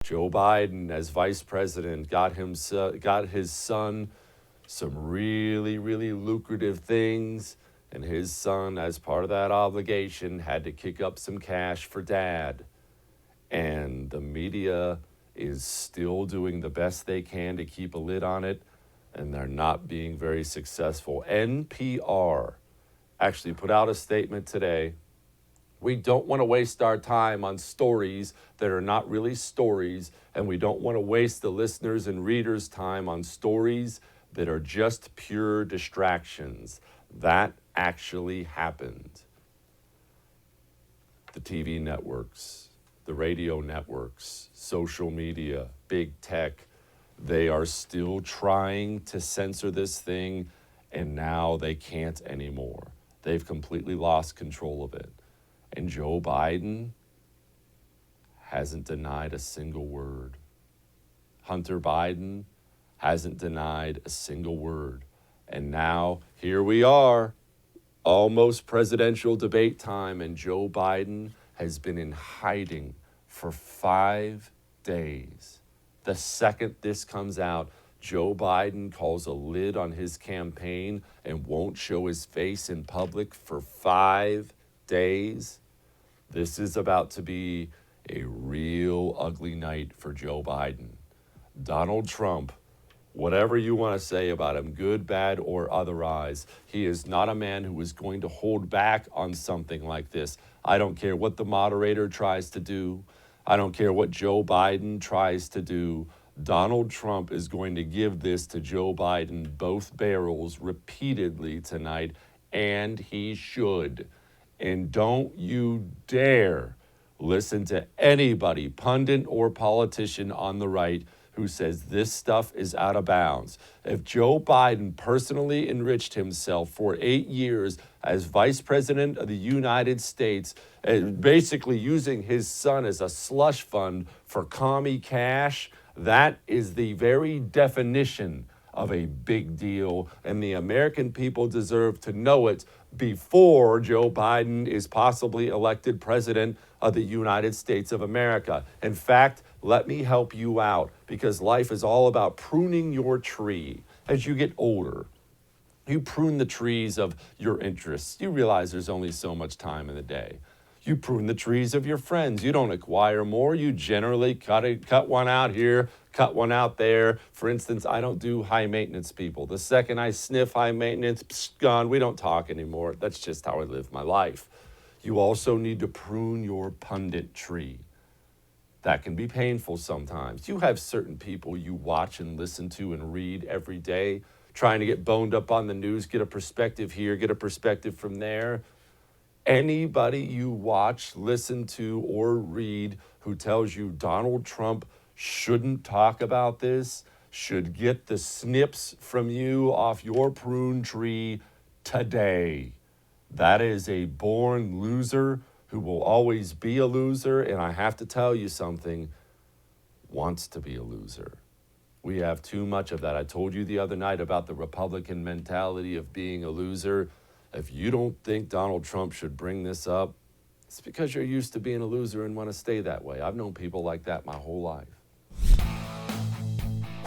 Joe Biden, as vice president, got his son some really, really lucrative things, and his son, as part of that obligation, had to kick up some cash for dad. And the media is still doing the best they can to keep a lid on it, and they're not being very successful. NPR actually put out a statement today. We don't want to waste our time on stories that are not really stories, and we don't want to waste the listeners' and readers' time on stories that are just pure distractions. That actually happened. The TV networks, the radio networks, social media, big tech, they are still trying to censor this thing, and now they can't anymore. They've completely lost control of it. And Joe Biden hasn't denied a single word. Hunter Biden hasn't denied a single word. And now here we are, almost presidential debate time, and Joe Biden has been in hiding for 5 days. The second this comes out, Joe Biden calls a lid on his campaign and won't show his face in public for 5 days. This is about to be a real ugly night for Joe Biden. Donald Trump, whatever you want to say about him, good, bad, or otherwise, he is not a man who is going to hold back on something like this. I don't care what the moderator tries to do. I don't care what Joe Biden tries to do. Donald Trump is going to give this to Joe Biden both barrels repeatedly tonight, and he should. And don't you dare listen to anybody, pundit or politician on the right, who says this stuff is out of bounds. If Joe Biden personally enriched himself for 8 years as vice president of the United States, basically using his son as a slush fund for commie cash, that is the very definition of a big deal, and the American people deserve to know it before Joe Biden is possibly elected president of the United States of America. In fact, let me help you out, because life is all about pruning your tree. As you get older, you prune the trees of your interests. You realize there's only so much time in the day. You prune the trees of your friends. You don't acquire more. You generally cut one out here, cut one out there. For instance, I don't do high maintenance people. The second I sniff high maintenance, gone. We don't talk anymore. That's just how I live my life. You also need to prune your pundit tree. That can be painful sometimes. You have certain people you watch and listen to and read every day, trying to get boned up on the news, get a perspective here, get a perspective from there. Anybody you watch, listen to, or read who tells you Donald Trump shouldn't talk about this should get the snips from you off your prune tree today. That is a born loser who will always be a loser, and I have to tell you something, wants to be a loser. We have too much of that. I told you the other night about the Republican mentality of being a loser. If you don't think Donald Trump should bring this up, it's because you're used to being a loser and want to stay that way. I've known people like that my whole life.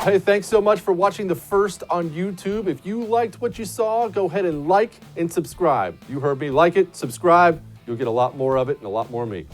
Hey, thanks so much for watching The First on YouTube. If you liked what you saw, go ahead and like and subscribe. You heard me, like it, subscribe. You'll get a lot more of it and a lot more of me.